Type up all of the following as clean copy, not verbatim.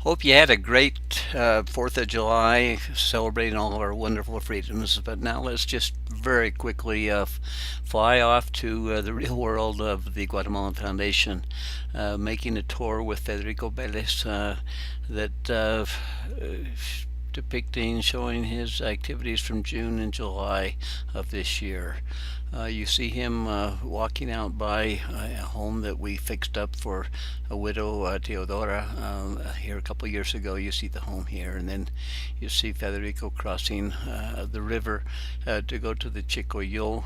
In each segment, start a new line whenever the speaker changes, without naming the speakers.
Hope you had a great 4th of July celebrating all of our wonderful freedoms. But now let's just very quickly fly off to the real world of the Guatemalan Foundation, making a tour with Federico Velez that depicting, showing his activities from June and July of this year. You see him walking out by a home that we fixed up for a widow, Teodora, here a couple of years ago. You see the home here, and then you see Federico crossing the river to go to the Chicoyo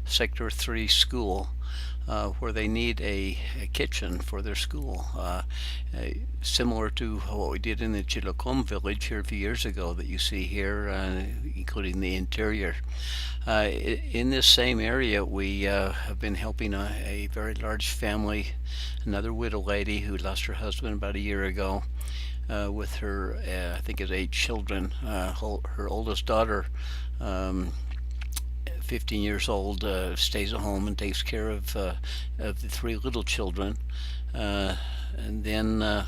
Sector 3 school. Where they need a kitchen for their school, similar to what we did in the Chilocom village here a few years ago that you see here, including the interior. In this same area, we have been helping a very large family, another widow lady who lost her husband about a year ago, with her, I think it's 8 children. Her oldest daughter, 15 years old, stays at home and takes care of the 3 little children. And then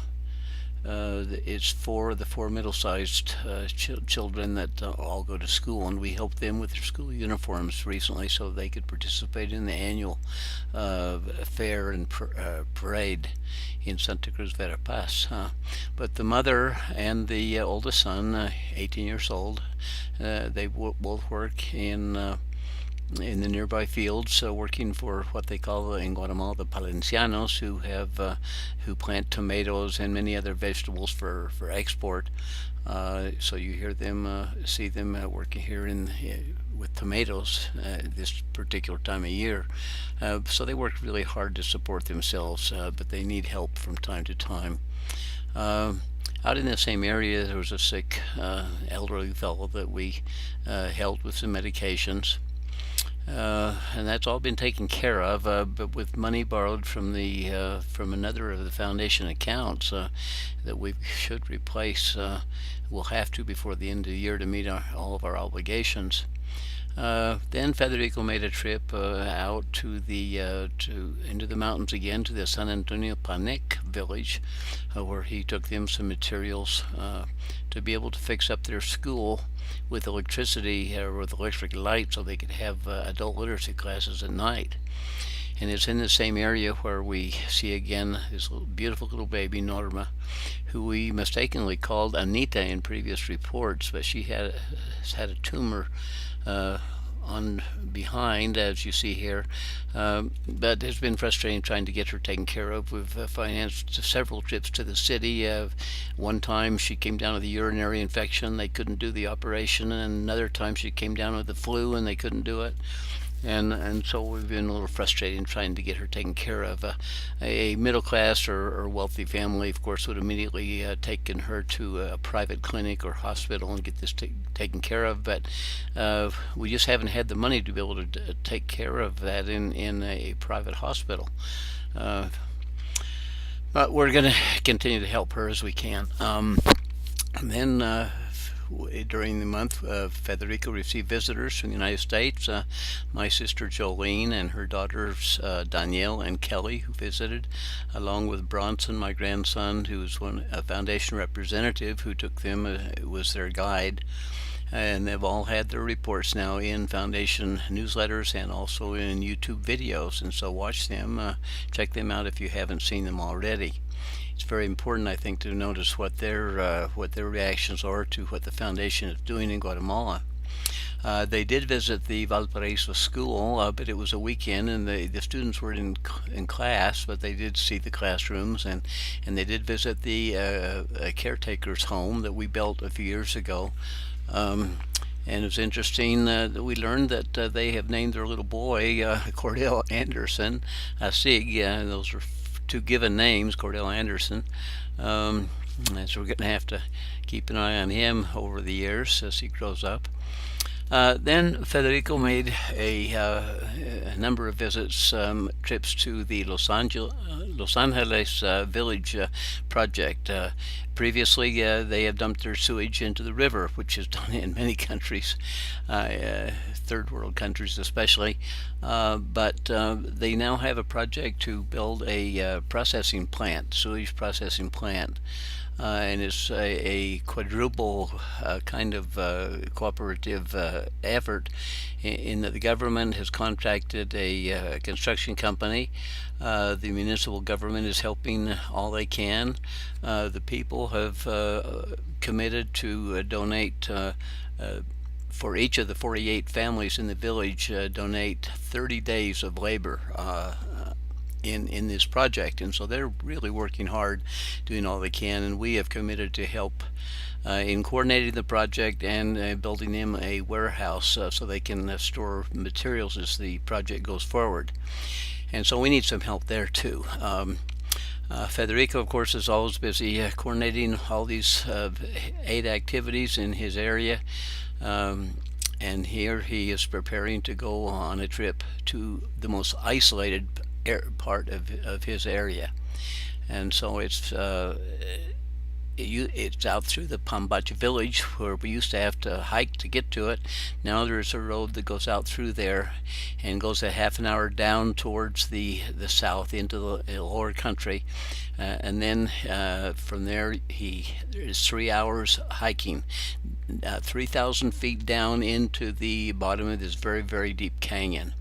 it's the four middle-sized children that all go to school, and we helped them with their school uniforms recently so they could participate in the annual fair and parade in Santa Cruz Verapaz. But the mother and the oldest son, 18 years old, they both work in the nearby fields, working for what they call in Guatemala the Palencianos, who plant tomatoes and many other vegetables for export. So you hear them, see them working here with tomatoes this particular time of year. So they work really hard to support themselves, but they need help from time to time. Out in the same area, there was a sick elderly fellow that we helped with some medications. And that's all been taken care of, but with money borrowed from from another of the foundation accounts that we should replace. We'll have to before the end of the year to meet all of our obligations. Then Federico made a trip out to into the mountains again to the San Antonio Panec village, where he took them some materials to be able to fix up their school with electricity or with electric light, so they could have adult literacy classes at night. And it's in the same area where we see again this beautiful little baby Norma, who we mistakenly called Anita in previous reports, but she has had a tumor on behind, as you see here, but it's been frustrating trying to get her taken care of. We've financed several trips to the city. One time she came down with a urinary infection, they couldn't do the operation, and another time she came down with the flu and they couldn't do it. And so we've been a little frustrated in trying to get her taken care of. A middle class or wealthy family, of course, would immediately taken her to a private clinic or hospital and get this taken care of. But we just haven't had the money to be able to take care of that in a private hospital. But we're going to continue to help her as we can. And then during the month, Federico received visitors from the United States. My sister Jolene and her daughters Danielle and Kelly, who visited, along with Bronson, my grandson, who was a foundation representative who took them, was their guide. And they've all had their reports now in foundation newsletters and also in YouTube videos, and so watch them, check them out if you haven't seen them already. It's very important, I think, to notice what their reactions are to what the foundation is doing in Guatemala. They did visit the Valparaiso school, but it was a weekend, and the students were in class, but they did see the classrooms, and they did visit the caretaker's home that we built a few years ago. And it was interesting that we learned that they have named their little boy Cordell Anderson, Sig. Those are two given names, Cordell Anderson. And so we're going to have to keep an eye on him over the years as he grows up. Then Federico made a number of visits, trips to the Los Angeles Village project. Previously, they have dumped their sewage into the river, which is done in many countries, third world countries especially. But they now have a project to build a processing plant, sewage processing plant. and it's a quadruple kind of cooperative effort in that the government has contracted a construction company. The municipal government is helping all they can. The people have committed to donate for each of the 48 families in the village, donate 30 days of labor in this project, and so they're really working hard, doing all they can, and we have committed to help in coordinating the project and building them a warehouse so they can store materials as the project goes forward. And so we need some help there too. Federico, of course, is always busy coordinating all these aid activities in his area. And here he is preparing to go on a trip to the most isolated part of his area. And so it's out through the Pambach village where we used to have to hike to get to it. Now there's a road that goes out through there and goes a half an hour down towards the south into the lower country. And then from there, there's 3 hours hiking, 3,000 feet down into the bottom of this very, very deep canyon.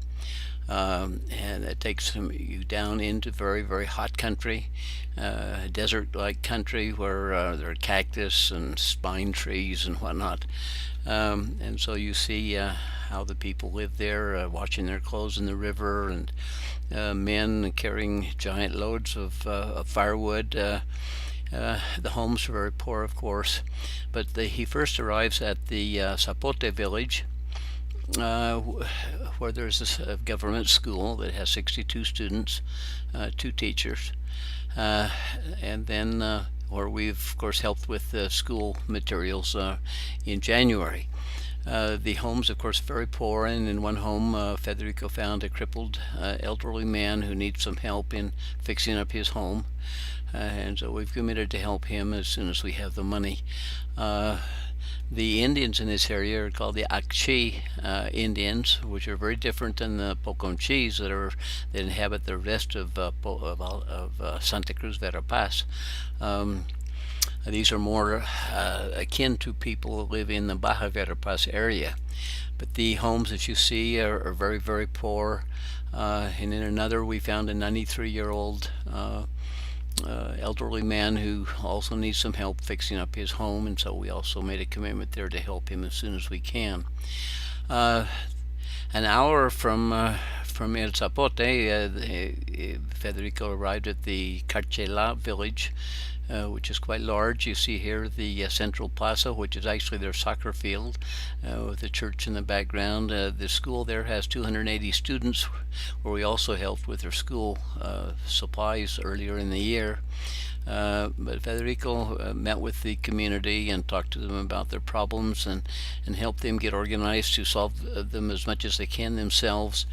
And it takes you down into very, very hot country, desert-like country where there are cactus and spine trees and whatnot. And so you see how the people live there, washing their clothes in the river, and men carrying giant loads of firewood. The homes are very poor, of course, but he first arrives at the Zapote village, where there's a government school that has 62 students, 2 teachers, and then where we've of course helped with the school materials in January. The homes, of course, very poor, and in one home Federico found a crippled elderly man who needs some help in fixing up his home, and so we've committed to help him as soon as we have the money. The Indians in this area are called the Akchi Indians, which are very different than the Poconchis that inhabit the rest of Santa Cruz Verapaz. These are more akin to people who live in the Baja Verapaz area. But the homes that you see are very, very poor. And in another, we found a 93-year-old elderly man who also needs some help fixing up his home, and so we also made a commitment there to help him as soon as we can. An hour from El Zapote, Federico arrived at the Carchela village, which is quite large. You see here the central plaza, which is actually their soccer field, with the church in the background. The school there has 280 students, where we also helped with their school supplies earlier in the year. But Federico met with the community and talked to them about their problems and helped them get organized to solve them as much as they can themselves.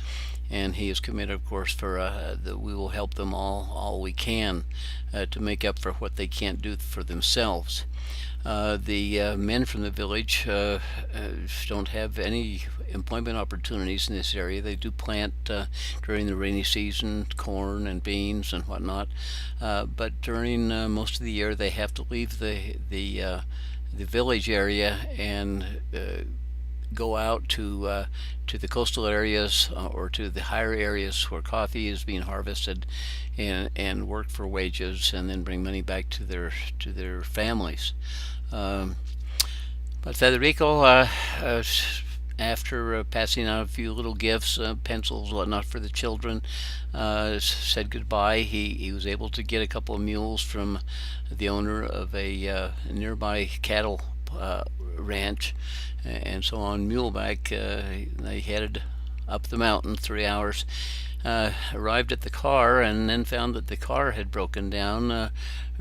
And he is committed, of course, that we will help them all we can to make up for what they can't do for themselves. The men from the village don't have any employment opportunities in this area. They do plant during the rainy season corn and beans and whatnot, but during most of the year they have to leave the village area and go out to the coastal areas or to the higher areas where coffee is being harvested, and work for wages, and then bring money back to their families. But Federico, after passing out a few little gifts, pencils, whatnot, for the children, said goodbye. He was able to get a couple of mules from the owner of a nearby cattle ranch, and so on muleback they headed up the mountain 3 hours, arrived at the car, and then found that the car had broken down,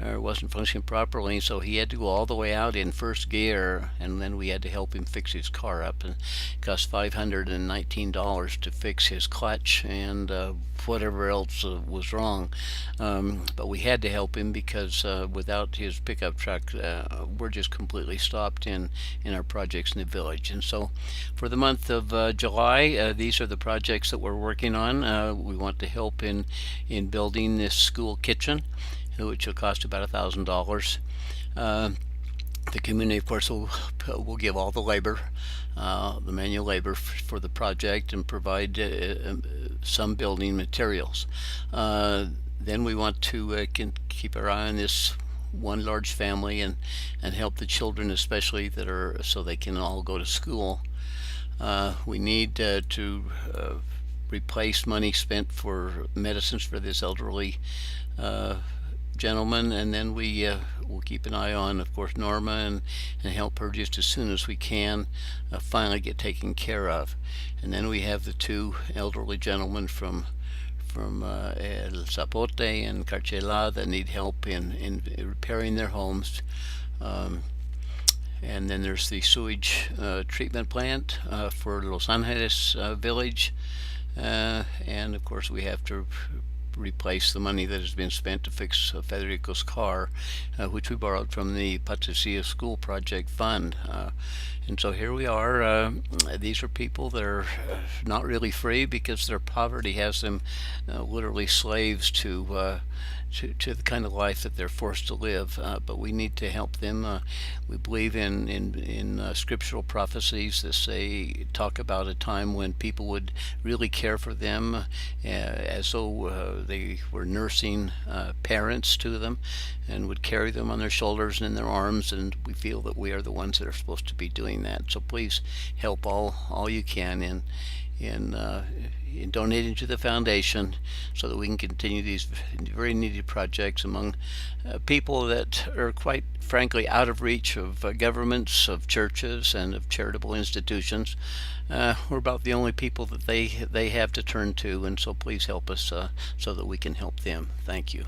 or wasn't functioning properly, so he had to go all the way out in first gear, and then we had to help him fix his car up, and it cost $519 to fix his clutch and whatever else was wrong. But we had to help him because without his pickup truck, we're just completely stopped in our projects in the village. And so for the month of July, these are the projects that we're working on. We want to help in building this school kitchen, which will cost about $1,000. Uh, the community, of course, will give all the labor, the manual labor for the project, and provide some building materials. Then we want to keep our eye on this one large family, and help the children, especially that are, so they can all go to school. We need to replace money spent for medicines for this elderly uh, gentleman, and then will keep an eye on, of course, Norma, and help her just as soon as we can finally get taken care of. And then we have the two elderly gentlemen from El Zapote and Carchela that need help in repairing their homes. Um, and then there's the sewage treatment plant for Los Angeles village. And of course, we have to replace the money that has been spent to fix Federico's car, which we borrowed from the Patricia School Project Fund. And so here we are. These are people that are not really free because their poverty has them literally slaves to the kind of life that they're forced to live. But we need to help them. We believe in scriptural prophecies that say talk about a time when people would really care for them, as though they were nursing parents to them, and would carry them on their shoulders and in their arms. And we feel that we are the ones that are supposed to be doing that. So please help all you can in donating to the foundation, so that we can continue these very needed projects among people that are, quite frankly, out of reach of governments, of churches, and of charitable institutions. We're about the only people that they have to turn to, and so please help us so that we can help them. Thank you.